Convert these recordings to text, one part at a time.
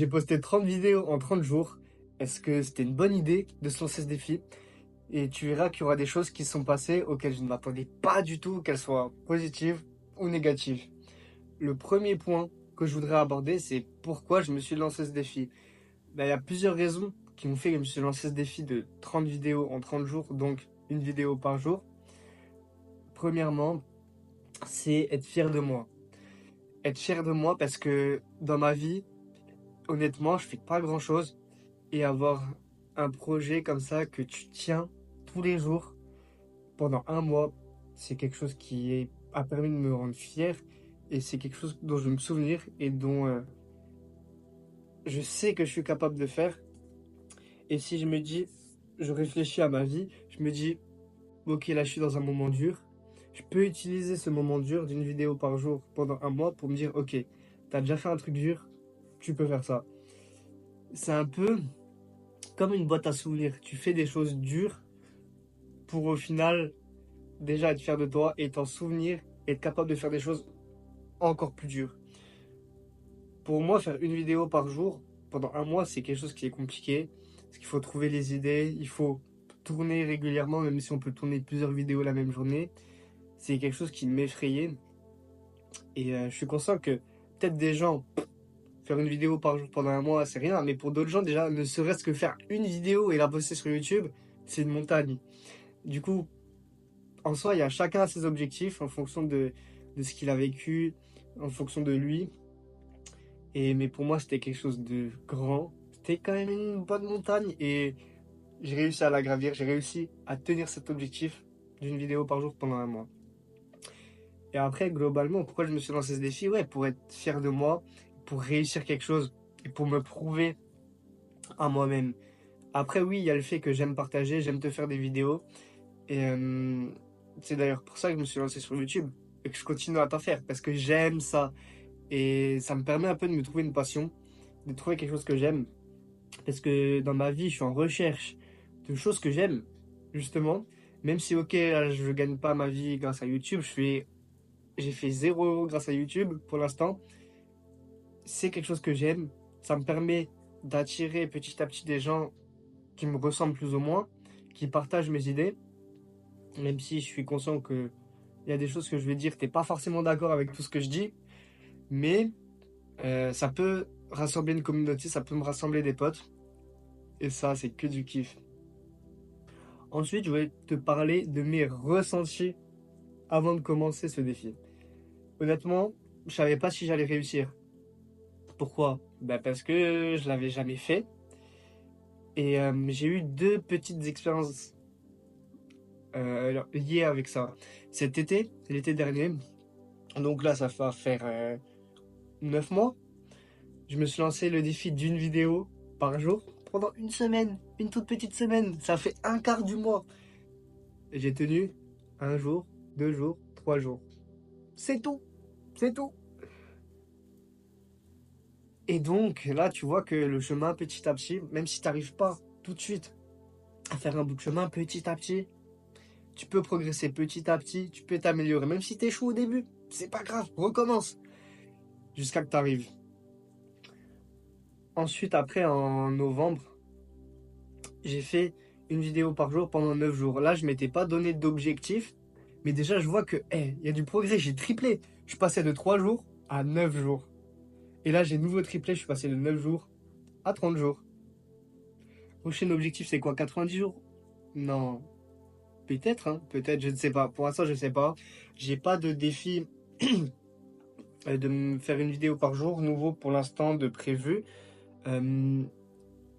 j'ai posté 30 vidéos en 30 jours. Est-ce que c'était une bonne idée de se lancer ce défi? Et tu verras qu'il y aura des choses qui sont passées auxquelles je ne m'attendais pas du tout, qu'elles soient positives ou négatives. Le premier point que je voudrais aborder, c'est pourquoi je me suis lancé ce défi. Ben, il y a plusieurs raisons qui m'ont fait que je me suis lancé ce défi de 30 vidéos en 30 jours, donc une vidéo par jour. Premièrement, c'est être fier de moi. Être fier de moi parce que dans ma vie, honnêtement, je fais pas grand-chose. Et avoir un projet comme ça que tu tiens tous les jours pendant un mois, c'est quelque chose a permis de me rendre fier. Et c'est quelque chose dont je vais me souvenir et dont je sais que je suis capable de faire. Et si je me dis, je réfléchis à ma vie, je me dis, ok, là je suis dans un moment dur. Je peux utiliser ce moment dur d'une vidéo par jour pendant un mois pour me dire, ok, t'as déjà fait un truc dur, tu peux faire ça. C'est un peu comme une boîte à souvenirs. Tu fais des choses dures pour au final déjà être fier de toi et t'en souvenir et être capable de faire des choses encore plus dures. Pour moi, faire une vidéo par jour pendant un mois, c'est quelque chose qui est compliqué. Parce qu'il faut trouver les idées, il faut tourner régulièrement, même si on peut tourner plusieurs vidéos la même journée. C'est quelque chose qui m'effrayait. Et je suis conscient que peut-être des gens, faire une vidéo par jour pendant un mois, c'est rien. Mais pour d'autres gens, déjà, ne serait-ce que faire une vidéo et la poster sur YouTube, c'est une montagne. Du coup, en soi, il y a chacun ses objectifs en fonction de ce qu'il a vécu, en fonction de lui. Mais pour moi, c'était quelque chose de grand. C'était quand même une bonne montagne et j'ai réussi à la gravir. J'ai réussi à tenir cet objectif d'une vidéo par jour pendant un mois. Et après, globalement, pourquoi je me suis lancé ce défi? Ouais, pour être fier de moi, pour réussir quelque chose et pour me prouver à moi-même. Après, oui, il y a le fait que j'aime partager, j'aime te faire des vidéos. Et c'est d'ailleurs pour ça que je me suis lancé sur YouTube et que je continue à t'en faire parce que j'aime ça. Et ça me permet un peu de me trouver une passion, de trouver quelque chose que j'aime. Parce que dans ma vie, je suis en recherche de choses que j'aime, justement. Même si, ok, là, je gagne pas ma vie grâce à YouTube, j'ai fait 0 € grâce à YouTube pour l'instant. C'est quelque chose que j'aime. Ça me permet d'attirer petit à petit des gens qui me ressemblent plus ou moins, qui partagent mes idées. Même si je suis conscient que il y a des choses que je vais dire, t'es pas forcément d'accord avec tout ce que je dis, mais ça peut rassembler une communauté, ça peut me rassembler des potes, et ça, c'est que du kiff. Ensuite, je vais te parler de mes ressentis avant de commencer ce défi. Honnêtement, je savais pas si j'allais réussir. Pourquoi? Bah parce que je l'avais jamais fait, et j'ai eu deux petites expériences liées avec ça. Cet été, l'été dernier, donc là, ça va faire 9 mois. Je me suis lancé le défi d'une vidéo par jour pendant une semaine, une toute petite semaine. Ça fait un quart du mois. Et j'ai tenu un jour, 2 jours, 3 jours. C'est tout. C'est tout. Et donc là, tu vois que le chemin, petit à petit, même si tu n'arrives pas tout de suite à faire un bout de chemin, petit à petit, tu peux progresser petit à petit, tu peux t'améliorer. Même si tu échoues au début, c'est pas grave, recommence jusqu'à que tu arrives. Ensuite, après, en novembre, j'ai fait une vidéo par jour pendant 9 jours. Là, je m'étais pas donné d'objectif, mais déjà, je vois que, il y a du progrès, j'ai triplé. Je suis passé de 3 jours à 9 jours. Et là, j'ai nouveau triplé, je suis passé de 9 jours à 30 jours. Prochain objectif, c'est quoi? 90 jours? Non. Peut-être, hein, peut-être, je ne sais pas. Pour l'instant, je ne sais pas. J'ai pas de défi de me faire une vidéo par jour, nouveau pour l'instant de prévu. Euh,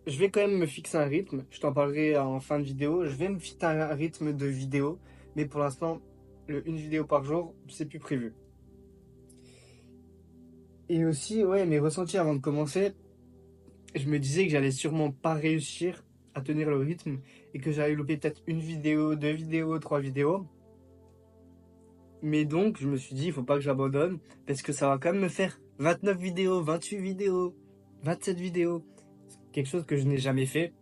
je vais quand même me fixer un rythme. Je t'en parlerai en fin de vidéo. Je vais me fixer un rythme de vidéo. Mais pour l'instant, une vidéo par jour, c'est plus prévu. Et aussi, ouais, mes ressentis avant de commencer, je me disais que j'allais sûrement pas réussir à tenir le rythme et que j'allais louper peut-être une vidéo, 2 vidéos, 3 vidéos. Mais donc, je me suis dit, il faut pas que j'abandonne parce que ça va quand même me faire 29 vidéos, 28 vidéos, 27 vidéos. Quelque chose que je n'ai jamais fait.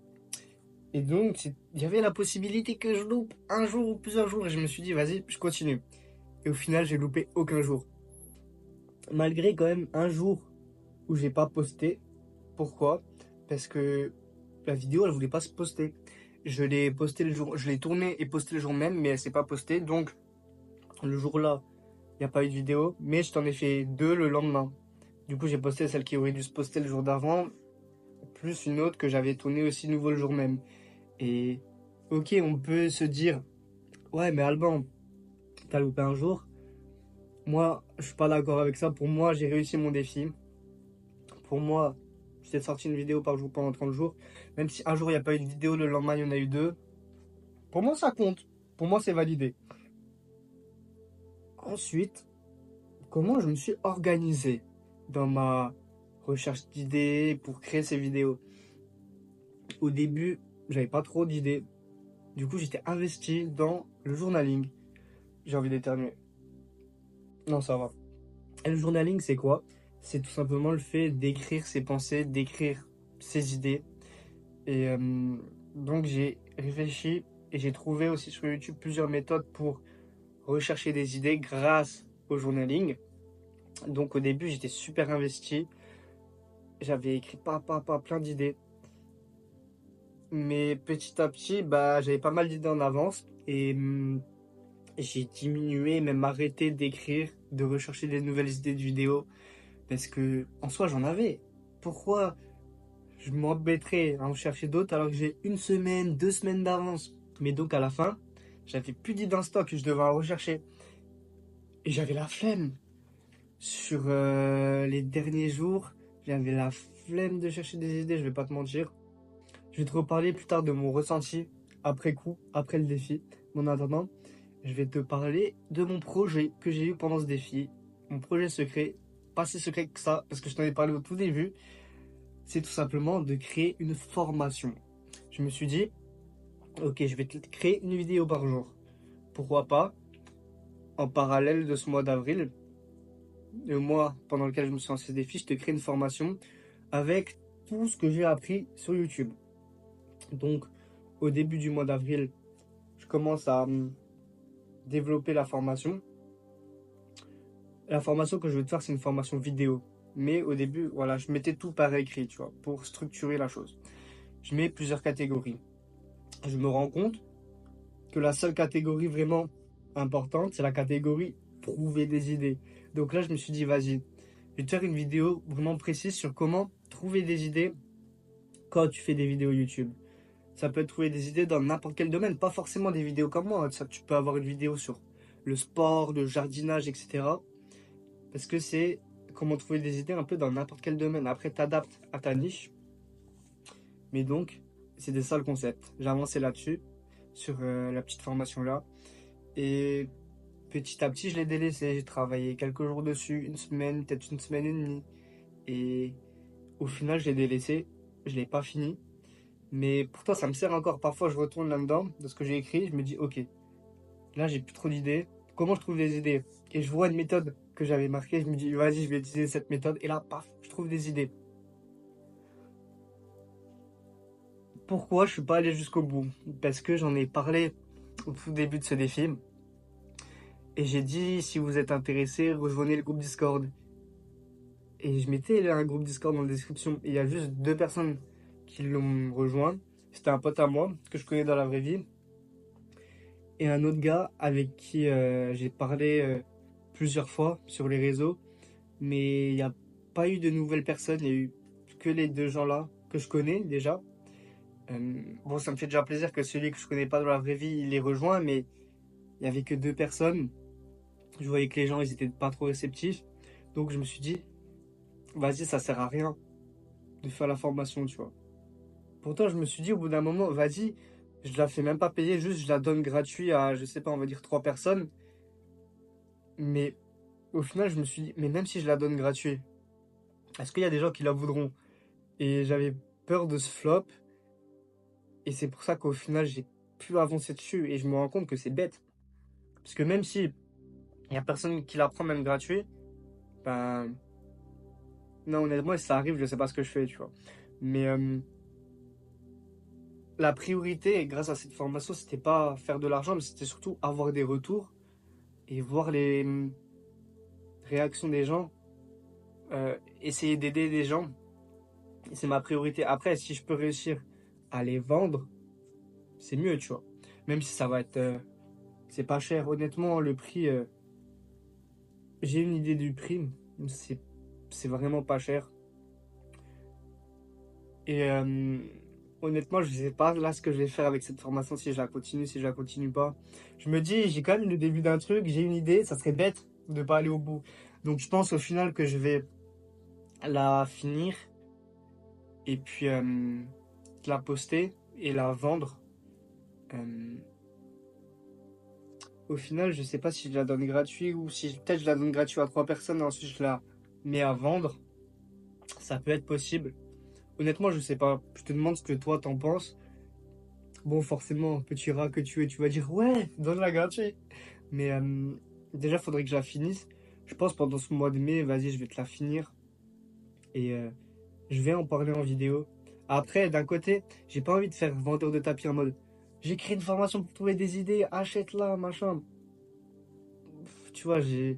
Et donc, il y avait la possibilité que je loupe un jour ou plusieurs jours. Et je me suis dit, vas-y, je continue. Et au final, j'ai loupé aucun jour. Malgré quand même un jour où j'ai pas posté. Pourquoi? Parce que la vidéo, elle voulait pas se poster. Je l'ai posté le jour, je l'ai tournée et postée le jour même, mais elle s'est pas postée. Donc, le jour-là, il n'y a pas eu de vidéo, mais je t'en ai fait deux le lendemain. Du coup, j'ai posté celle qui aurait dû se poster le jour d'avant, plus une autre que j'avais tournée aussi nouveau le jour même. Et ok, on peut se dire, ouais, mais Alban, t'as loupé un jour. Moi, je suis pas d'accord avec ça. Pour moi, j'ai réussi mon défi. Pour moi, j'ai sorti une vidéo par jour pendant 30 jours. Même si un jour il n'y a pas eu de vidéo, le lendemain il y en a eu deux. Pour moi, ça compte. Pour moi, c'est validé. Ensuite, comment je me suis organisé dans ma recherche d'idées pour créer ces vidéos. Au début, j'avais pas trop d'idées. Du coup, j'étais investi dans le journaling. J'ai envie d'éternuer. Non, ça va. Et le journaling, c'est quoi? C'est tout simplement le fait d'écrire ses pensées, d'écrire ses idées. Et donc, j'ai réfléchi et j'ai trouvé aussi sur YouTube plusieurs méthodes pour rechercher des idées grâce au journaling. Donc, au début, j'étais super investi. J'avais écrit plein d'idées. Mais petit à petit, bah, j'avais pas mal d'idées en avance. Et j'ai diminué, même arrêté d'écrire, de rechercher des nouvelles idées de vidéos. Parce que, en soi, j'en avais. Pourquoi je m'embêterais à en chercher d'autres alors que j'ai une semaine, 2 semaines d'avance? Mais donc, à la fin, j'avais plus d'idées en stock, je devais en rechercher. Et j'avais la flemme. Sur les derniers jours, j'avais la flemme de chercher des idées, je vais pas te mentir. Je vais te reparler plus tard de mon ressenti après coup, après le défi. Mais en attendant, je vais te parler de mon projet que j'ai eu pendant ce défi. Mon projet secret, pas si secret que ça, parce que je t'en ai parlé au tout début, c'est tout simplement de créer une formation. Je me suis dit, ok, je vais créer une vidéo par jour. Pourquoi pas, en parallèle de ce mois d'avril, le mois pendant lequel je me suis lancé ce défi, je te crée une formation avec tout ce que j'ai appris sur YouTube. Donc, au début du mois d'avril, je commence à développer la formation. La formation que je vais te faire, c'est une formation vidéo. Mais au début, voilà, je mettais tout par écrit, tu vois, pour structurer la chose. Je mets plusieurs catégories. Je me rends compte que la seule catégorie vraiment importante, c'est la catégorie trouver des idées. Donc là, je me suis dit, vas-y, je vais te faire une vidéo vraiment précise sur comment trouver des idées quand tu fais des vidéos YouTube. Ça peut être trouver des idées dans n'importe quel domaine, pas forcément des vidéos comme moi. Ça, tu peux avoir une vidéo sur le sport, le jardinage, etc. Parce que c'est comment trouver des idées un peu dans n'importe quel domaine. Après, tu adaptes à ta niche. Mais donc, c'était ça le concept. J'ai avancé là-dessus, sur la petite formation-là. Et petit à petit, je l'ai délaissé. J'ai travaillé quelques jours dessus, une semaine, peut-être une semaine et demie. Et au final, je l'ai délaissé. Je l'ai pas fini. Mais pourtant, ça me sert encore. Parfois, je retourne là-dedans, de ce que j'ai écrit. Je me dis, ok, là, j'ai plus trop d'idées. Comment je trouve des idées? Et je vois une méthode que j'avais marquée. Je me dis, vas-y, je vais utiliser cette méthode. Et là, paf, je trouve des idées. Pourquoi je suis pas allé jusqu'au bout? Parce que j'en ai parlé au tout début de ce défi. Et j'ai dit, si vous êtes intéressé, rejoignez le groupe Discord. Et je mettais un groupe Discord dans la description. Et il y a juste 2 personnes qui l'ont rejoint. C'était un pote à moi, que je connais dans la vraie vie. Et un autre gars avec qui j'ai parlé plusieurs fois sur les réseaux. Mais il n'y a pas eu de nouvelles personnes. Il n'y a eu que les 2 gens-là que je connais déjà. Bon, ça me fait déjà plaisir que celui que je connais pas dans la vraie vie, il les rejoint. Mais il y avait que 2 personnes. Je voyais que les gens, ils étaient pas trop réceptifs. Donc je me suis dit, vas-y, ça sert à rien de faire la formation, tu vois. Pourtant, je me suis dit au bout d'un moment, vas-y, je la fais même pas payer, juste je la donne gratuit à, je sais pas, on va dire 3 personnes. Mais au final, je me suis dit, mais même si je la donne gratuit, est-ce qu'il y a des gens qui la voudront? Et j'avais peur de ce flop. Et c'est pour ça qu'au final, j'ai pu avancer dessus. Et je me rends compte que c'est bête. Parce que même si il y a personne qui la prend même gratuit, ben, non, honnêtement, si ça arrive, je sais pas ce que je fais, tu vois. Mais la priorité, grâce à cette formation, c'était pas faire de l'argent, mais c'était surtout avoir des retours et voir les réactions des gens, essayer d'aider des gens C'est ma priorité. Après, si je peux réussir à les vendre, c'est mieux, tu vois. Même si ça va être, c'est pas cher. Honnêtement, le prix, j'ai une idée du prix. C'est, c'est vraiment pas cher. Et honnêtement, je sais pas là ce que je vais faire avec cette formation, si je la continue, si je la continue pas. Je me dis, j'ai quand même le début d'un truc, j'ai une idée, ça serait bête de pas aller au bout. Donc je pense au final que je vais la finir et puis la poster et la vendre. Euh, Au final, je sais pas si je la donne gratuit ou si peut-être je la donne gratuit à trois personnes et ensuite je la mets à vendre. Ça peut être possible. Honnêtement, je sais pas. Je te demande ce que toi t'en penses. Bon, forcément, petit rat que tu es, tu vas dire ouais, donne-la gratuit. Mais déjà, faudrait que je la finisse. Je pense pendant ce mois de mai, vas-y, je vais te la finir et je vais en parler en vidéo. Après, d'un côté, j'ai pas envie de faire vendeur de tapis en mode j'ai créé une formation pour trouver des idées, achète-la, machin. Tu vois, si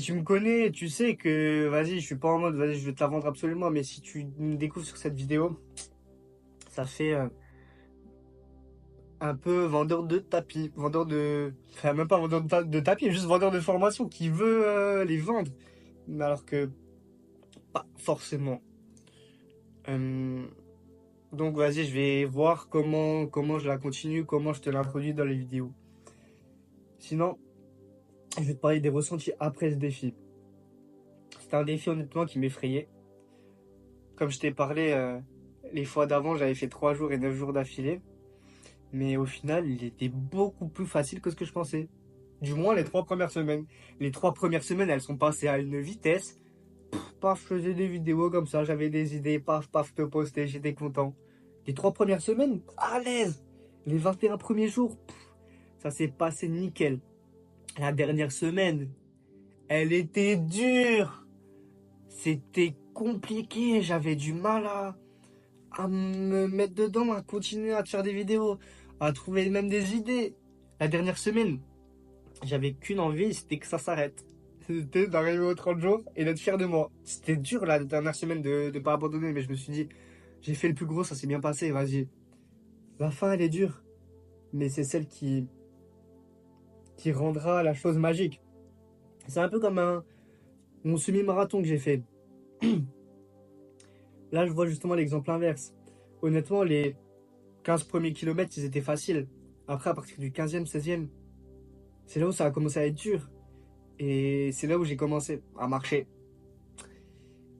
tu me connais, tu sais que vas-y, je suis pas en mode vas-y, je vais te la vendre absolument. Mais si tu me découvres sur cette vidéo, ça fait un peu vendeur de tapis, vendeur de, enfin même pas vendeur de tapis, juste vendeur de formation qui veut les vendre, mais alors que pas forcément. Euh, donc vas-y, je vais voir comment je la continue, comment je te l'introduis dans les vidéos. Sinon, je vais te parler des ressentis après ce défi. C'était un défi honnêtement qui m'effrayait. Comme je t'ai parlé les fois d'avant, j'avais fait 3 jours et 9 jours d'affilée, mais au final, il était beaucoup plus facile que ce que je pensais. Du moins les 3 premières semaines. Les 3 premières semaines, elles sont passées à une vitesse. Paf, je faisais des vidéos comme ça, j'avais des idées, paf, paf, je te postais, j'étais content. Les 3 premières semaines, à l'aise. Les 21 premiers jours, ça s'est passé nickel. La dernière semaine, elle était dure. C'était compliqué, j'avais du mal à me mettre dedans, à continuer à te faire des vidéos, à trouver même des idées. La dernière semaine, j'avais qu'une envie, c'était que ça s'arrête. C'était d'arriver aux 30 jours et d'être fier de moi. C'était dur la dernière semaine de ne pas abandonner, mais je me suis dit, j'ai fait le plus gros, ça s'est bien passé, vas-y. La fin, elle est dure, mais c'est celle qui rendra la chose magique. C'est un peu comme mon semi-marathon que j'ai fait. Là, je vois justement l'exemple inverse. Honnêtement, les 15 premiers kilomètres, ils étaient faciles. Après, à partir du 15e, 16e, c'est là où ça a commencé à être dur. Et c'est là où j'ai commencé à marcher.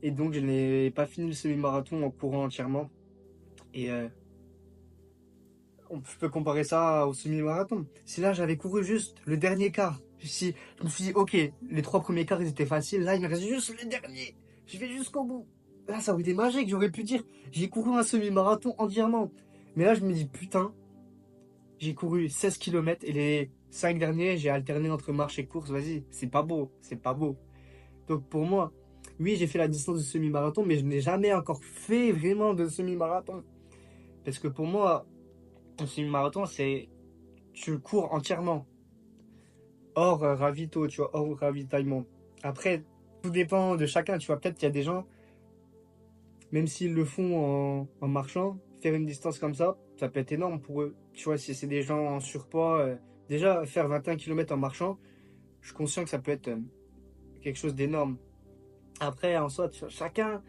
Et donc, je n'ai pas fini le semi-marathon en courant entièrement. Et je peux comparer ça au semi-marathon. Si là, j'avais couru juste le dernier quart, si je me suis dit, ok, les 3 premiers quarts, ils étaient faciles. Là, il me reste juste le dernier. Je vais jusqu'au bout. Là, ça aurait été magique. J'aurais pu dire, j'ai couru un semi-marathon entièrement. Mais là, je me dis, putain, j'ai couru 16 kilomètres et les 5 derniers, j'ai alterné entre marche et course. Vas-y, c'est pas beau. C'est pas beau. Donc pour moi, oui, j'ai fait la distance de semi-marathon, mais je n'ai jamais encore fait vraiment de semi-marathon. Parce que pour moi, un semi-marathon, c'est tu cours entièrement, hors ravito, tu vois, hors ravitaillement. Après, tout dépend de chacun, tu vois. Peut-être qu'il y a des gens, même s'ils le font en marchant, faire une distance comme ça peut être énorme pour eux. Tu vois, si c'est des gens en surpoids, déjà faire 21 km en marchant, je suis conscient que ça peut être quelque chose d'énorme. Après, en soi, tu vois, chacun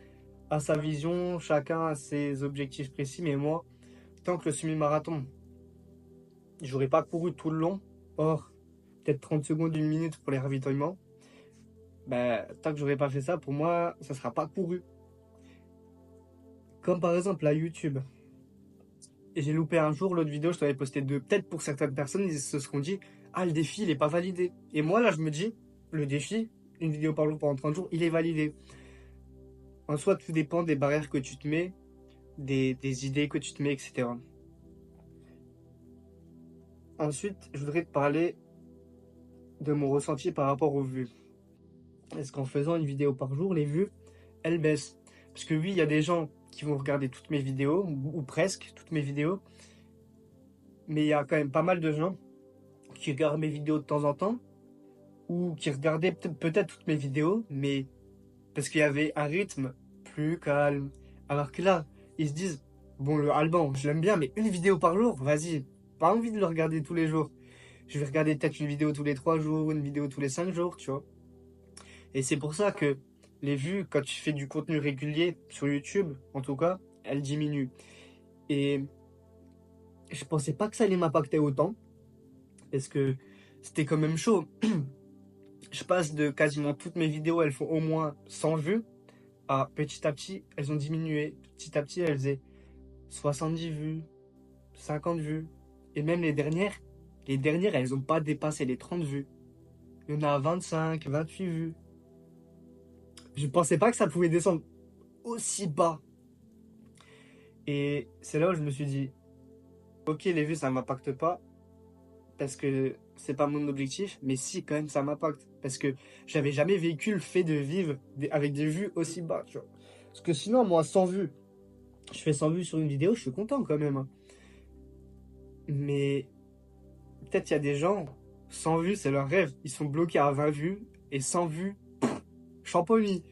a sa vision, chacun a ses objectifs précis, mais moi, tant que le semi-marathon, j'aurais pas couru tout le long, hors peut-être 30 secondes, une minute pour les ravitaillements, ben, tant que j'aurais pas fait ça, pour moi, ça sera pas couru. Comme par exemple la YouTube. Et j'ai loupé un jour l'autre vidéo, je t'avais posté deux. Peut-être pour certaines personnes, ils se seront dit, ah, le défi, il est pas validé. Et moi, là, je me dis, le défi, une vidéo par jour pendant 30 jours, il est validé. En soi, tout dépend des barrières que tu te mets, des idées que tu te mets, etc. Ensuite, je voudrais te parler de mon ressenti par rapport aux vues. Est-ce qu'en faisant une vidéo par jour, les vues, elles baissent? Parce que oui, il y a des gens qui vont regarder toutes mes vidéos, ou presque toutes mes vidéos, mais il y a quand même pas mal de gens qui regardent mes vidéos de temps en temps, ou qui regardaient peut-être toutes mes vidéos, mais parce qu'il y avait un rythme plus calme. Alors que là, ils se disent, bon, le Alban, je l'aime bien, mais une vidéo par jour, vas-y, pas envie de le regarder tous les jours. Je vais regarder peut-être une vidéo tous les 3 jours, une vidéo tous les 5 jours, tu vois. Et c'est pour ça que les vues, quand tu fais du contenu régulier sur YouTube, en tout cas, elles diminuent. Et je pensais pas que ça allait m'impacter autant, parce que c'était quand même chaud. Je passe de quasiment toutes mes vidéos, elles font au moins 100 vues, à petit à petit, elles ont diminué. Petit à petit, elles faisaient 70 vues, 50 vues. Et même les dernières, elles n'ont pas dépassé les 30 vues. Il y en a 25, 28 vues. Je pensais pas que ça pouvait descendre aussi bas. Et c'est là où je me suis dit, ok, les vues, ça m'impacte pas, parce que c'est pas mon objectif, mais si, quand même, ça m'impacte. Parce que j'avais jamais vécu le fait de vivre avec des vues aussi bas, tu vois. Parce que sinon, moi, 100 vues, je fais 100 vues sur une vidéo, je suis content quand même, hein. Mais peut-être il y a des gens, 100 vues, c'est leur rêve. Ils sont bloqués à 20 vues, et 100 vues, champomis.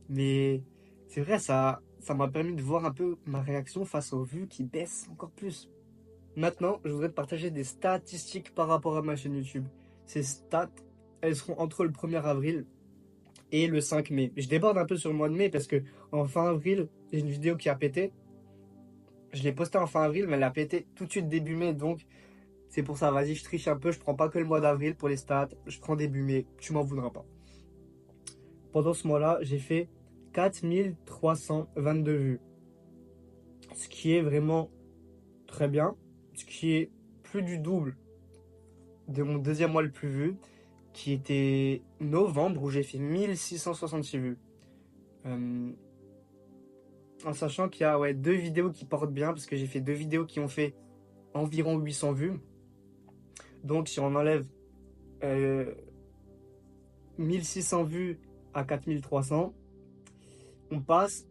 Mais c'est vrai, ça m'a permis de voir un peu ma réaction face aux vues qui baissent encore plus. Maintenant, je voudrais te partager des statistiques par rapport à ma chaîne YouTube. Ces stats, elles seront entre le 1er avril et le 5 mai. Je déborde un peu sur le mois de mai parce que en fin avril, j'ai une vidéo qui a pété. Je l'ai postée en fin avril, mais elle a pété tout de suite début mai. Donc, c'est pour ça, vas-y, je triche un peu. Je prends pas que le mois d'avril pour les stats. Je prends début mai. Tu m'en voudras pas. Pendant ce mois-là, j'ai fait 4322 vues. Ce qui est vraiment très bien. Ce qui est plus du double de mon deuxième mois le plus vu, qui était novembre, où j'ai fait 1666 vues. Euh, en sachant qu'il y a, ouais, 2 vidéos qui portent bien, parce que j'ai fait 2 vidéos qui ont fait environ 800 vues. Donc si on enlève 1600 vues à 4300, on passe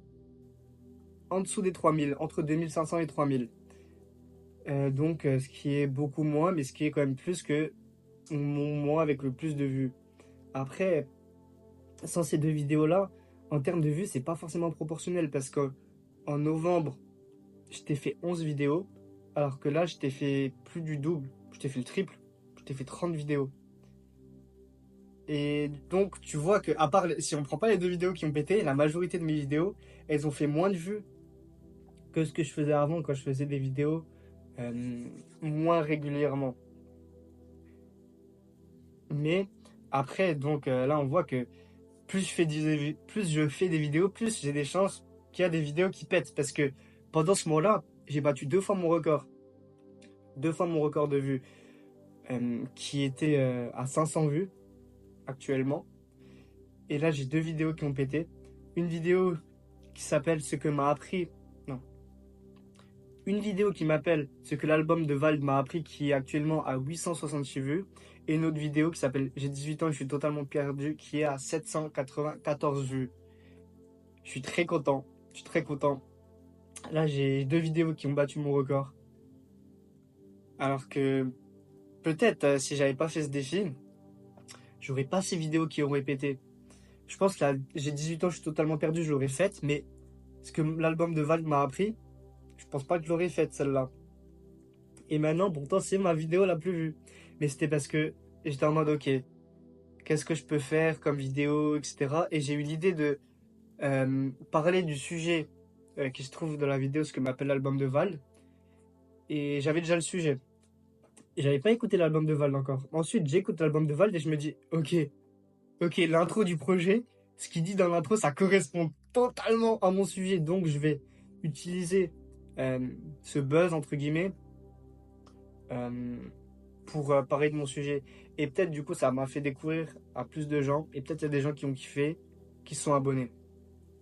en dessous des 3000, entre 2500 et 3000. Donc ce qui est beaucoup moins, mais ce qui est quand même plus que mon mois avec le plus de vues. Après, sans ces 2 vidéos-là, en termes de vues, c'est pas forcément proportionnel, parce que en novembre, je t'ai fait 11 vidéos, alors que là, je t'ai fait plus du double, je t'ai fait le triple, je t'ai fait 30 vidéos. Et donc, tu vois que, à part, si on prend pas les 2 vidéos qui ont pété, la majorité de mes vidéos, elles ont fait moins de vues que ce que je faisais avant, quand je faisais des vidéos euh, moins régulièrement. Mais après, donc là, on voit que plus je fais des vidéos, plus j'ai des chances qu'il y a des vidéos qui pètent. Parce que pendant ce mois-là, j'ai battu 2 fois mon record. 2 fois mon record de vues, qui était à 500 vues actuellement. Et là, j'ai 2 vidéos qui ont pété. Une vidéo qui s'appelle Ce que m'a appris. Non. Une vidéo qui m'appelle Ce que l'album de Vald m'a appris, qui est actuellement à 866 vues. Et une autre vidéo qui s'appelle J'ai 18 ans, je suis totalement perdu, qui est à 794 vues. Je suis très content. Je suis très content. Là, j'ai 2 vidéos qui ont battu mon record. Alors que peut-être, si j'avais pas fait ce défi, j'aurais pas ces vidéos qui auraient pété. Je pense que là, j'ai 18 ans, je suis totalement perdu, je l'aurais faite, mais ce que l'album de Vald m'a appris, je pense pas que je l'aurais faite celle-là. Et maintenant, pourtant, c'est ma vidéo la plus vue. Mais c'était parce que j'étais en mode, ok, qu'est-ce que je peux faire comme vidéo, etc. Et j'ai eu l'idée de parler du sujet qui se trouve dans la vidéo, ce que m'appelle l'album de Vald. Et j'avais déjà le sujet. Et j'avais pas écouté l'album de Vald encore. Ensuite, j'écoute l'album de Vald et je me dis, ok, l'intro du projet, ce qu'il dit dans l'intro, ça correspond totalement à mon sujet. Donc, je vais utiliser ce buzz, entre guillemets, euh, pour parler de mon sujet. Et peut-être, du coup, ça m'a fait découvrir à plus de gens. Et peut-être il y a des gens qui ont kiffé, qui sont abonnés.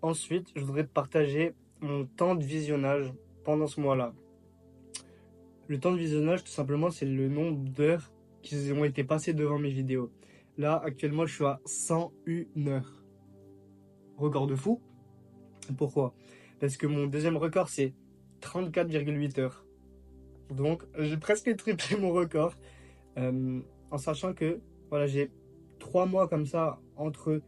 Ensuite, je voudrais te partager mon temps de visionnage pendant ce mois-là. Le temps de visionnage, tout simplement, c'est le nombre d'heures qui ont été passées devant mes vidéos. Là, actuellement, je suis à 101 heures. Record de fou. Pourquoi? Parce que mon deuxième record, c'est 34,8 heures. Donc, j'ai presque triplé mon record. En sachant que, voilà, j'ai 3 mois comme ça, entre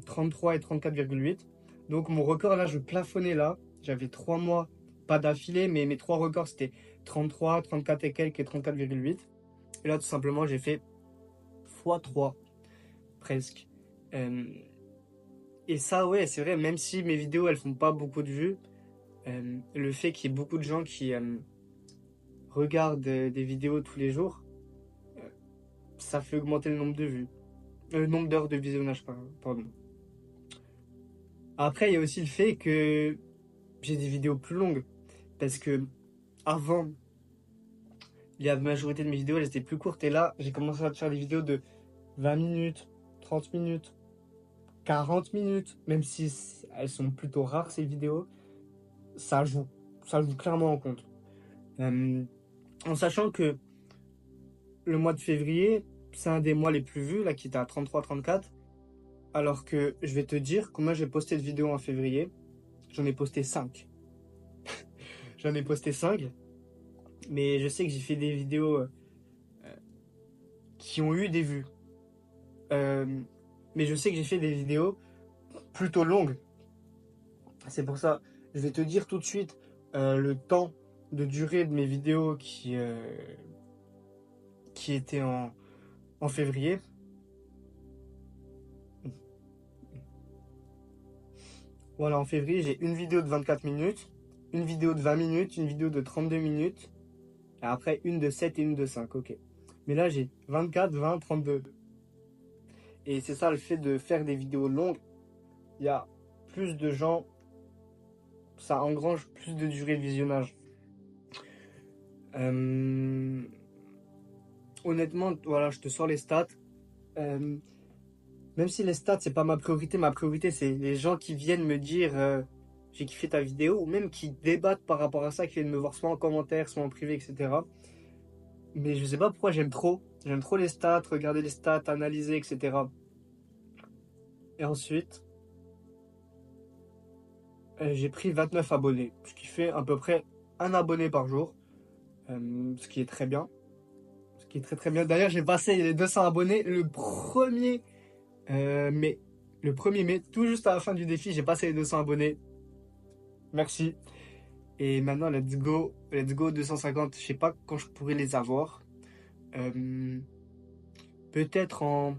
33 et 34,8. Donc mon record là, je plafonnais là. J'avais 3 mois, pas d'affilée, mais mes 3 records c'était 33, 34 et quelques et 34,8. Et là tout simplement j'ai fait x3 presque. Euh, et ça ouais, c'est vrai, même si mes vidéos elles font pas beaucoup de vues, le fait qu'il y ait beaucoup de gens qui regardent des vidéos tous les jours, euh, ça fait augmenter le nombre de vues. Le nombre d'heures de visionnage, pardon. Après, il y a aussi le fait que j'ai des vidéos plus longues. Parce que avant, la majorité de mes vidéos, elles étaient plus courtes. Et là, j'ai commencé à faire des vidéos de 20 minutes, 30 minutes, 40 minutes. Même si elles sont plutôt rares, ces vidéos, ça joue. Ça joue clairement en compte. Euh, En sachant que le mois de février, c'est un des mois les plus vus, là, qui était à 33-34. Alors que je vais te dire combien j'ai posté de vidéos en février. J'en ai posté 5. J'en ai posté 5. Mais je sais que j'ai fait des vidéos qui ont eu des vues. Euh, mais je sais que j'ai fait des vidéos plutôt longues. C'est pour ça, je vais te dire tout de suite le temps de durée de mes vidéos qui étaient en février. Voilà, en février, j'ai une vidéo de 24 minutes, une vidéo de 20 minutes, une vidéo de 32 minutes, et après une de 7 et une de 5, ok. Mais là, j'ai 24, 20, 32. Et c'est ça le fait de faire des vidéos longues. Il y a plus de gens, ça engrange plus de durée de visionnage. Euh, Honnêtement, voilà, je te sors les stats. Euh, Même si les stats, c'est pas ma priorité, c'est les gens qui viennent me dire j'ai kiffé ta vidéo, ou même qui débattent par rapport à ça, qui viennent me voir soit en commentaire, soit en privé, etc. Mais je sais pas pourquoi j'aime trop. J'aime trop les stats, regarder les stats, analyser, etc. Et ensuite, j'ai pris 29 abonnés, ce qui fait à peu près un abonné par jour, ce qui est très bien. Ce qui est très très bien. D'ailleurs, j'ai passé les 200 abonnés le 1er mai. Le 1er mai, tout juste à la fin du défi, j'ai passé les 200 abonnés. Merci. Et maintenant, let's go 250. Je sais pas quand je pourrai les avoir. Euh, Peut-être en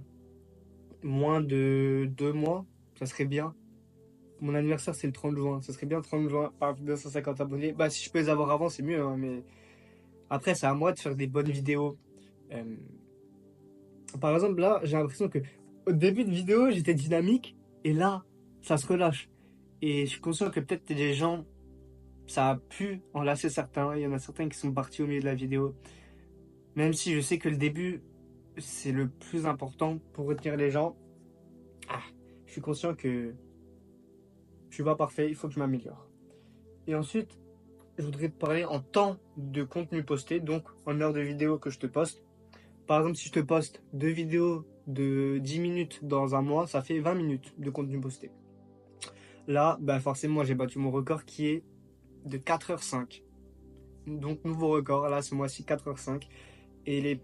moins de 2 mois, ça serait bien. Mon anniversaire, c'est le 30 juin. Ça serait bien 30 juin, par 250 abonnés. Bah, si je peux les avoir avant, c'est mieux, hein, mais après, c'est à moi de faire des bonnes vidéos. Euh, Par exemple, là, j'ai l'impression que au début de vidéo, j'étais dynamique, et là, ça se relâche. Et je suis conscient que peut-être des gens, ça a pu en lasser certains. Il y en a certains qui sont partis au milieu de la vidéo. Même si je sais que le début, c'est le plus important pour retenir les gens. Ah, je suis conscient que je suis pas parfait, il faut que je m'améliore. Et ensuite, je voudrais te parler en temps de contenu posté, donc en heure de vidéo que je te poste. Par exemple, si je te poste 2 vidéos de 10 minutes dans un mois, ça fait 20 minutes de contenu posté. Là, bah forcément, j'ai battu mon record qui est de 4h05. Donc, nouveau record, là, ce mois-ci, 4h05. Et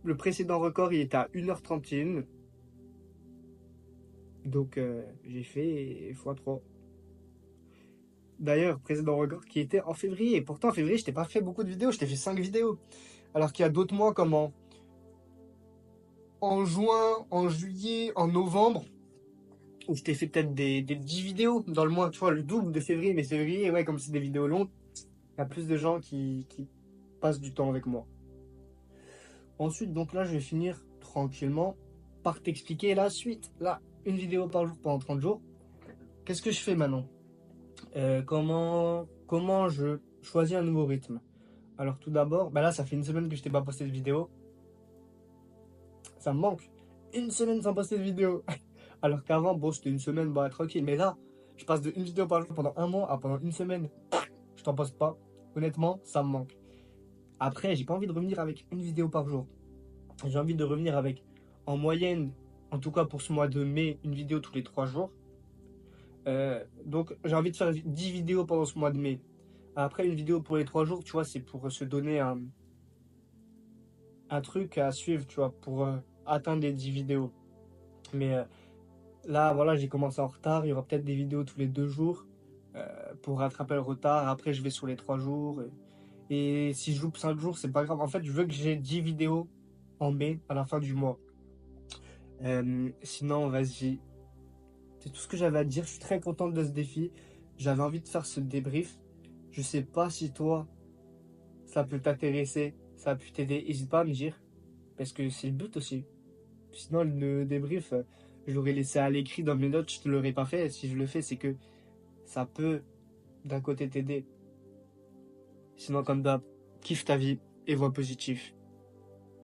le précédent record, il était à 1h31. Donc, j'ai fait x3. D'ailleurs, précédent record qui était en février. Et pourtant, en février, je t'ai pas fait beaucoup de vidéos, je t'ai fait 5 vidéos. Alors qu'il y a d'autres mois comme en juin, en juillet, en novembre, où je t'ai fait peut-être des 10 vidéos dans le mois, tu vois, le double de février. Mais février, ouais, comme c'est des vidéos longues, il y a plus de gens qui passent du temps avec moi. Ensuite, donc là, je vais finir tranquillement par t'expliquer la suite. Là, une vidéo par jour pendant 30 jours. Qu'est-ce que je fais maintenant? Comment je choisis un nouveau rythme? Alors tout d'abord, bah là, ça fait une semaine que je t'ai pas posté de vidéo. Ça me manque. Une semaine sans poster de vidéo. Alors qu'avant, bon, c'était une semaine, bah tranquille. Mais là, je passe de une vidéo par jour pendant un mois à pendant une semaine. Je t'en poste pas. Honnêtement, ça me manque. Après, j'ai pas envie de revenir avec une vidéo par jour. J'ai envie de revenir avec, en moyenne, en tout cas pour ce mois de mai, une vidéo tous les 3 jours. Donc, j'ai envie de faire 10 vidéos pendant ce mois de mai. Après, une vidéo pour les 3 jours, tu vois, c'est pour se donner un truc à suivre, tu vois, pour atteindre les 10 vidéos. Mais Là, voilà, j'ai commencé en retard. Il y aura peut-être des vidéos tous les 2 jours pour rattraper le retard. Après, je vais sur les 3 jours. Et si je loupe 5 jours, c'est pas grave. En fait, je veux que j'ai 10 vidéos en mai à la fin du mois. Sinon, vas-y. C'est tout ce que j'avais à te dire. Je suis très content de ce défi. J'avais envie de faire ce débrief. Je sais pas si toi, ça peut t'intéresser, ça a pu t'aider. N'hésite pas à me dire. Parce que c'est le but aussi. Sinon, le débrief, je l'aurais laissé à l'écrit dans mes notes, je te l'aurais pas fait. Si je le fais, c'est que ça peut d'un côté t'aider. Sinon, comme d'hab, kiffe ta vie et vois positif.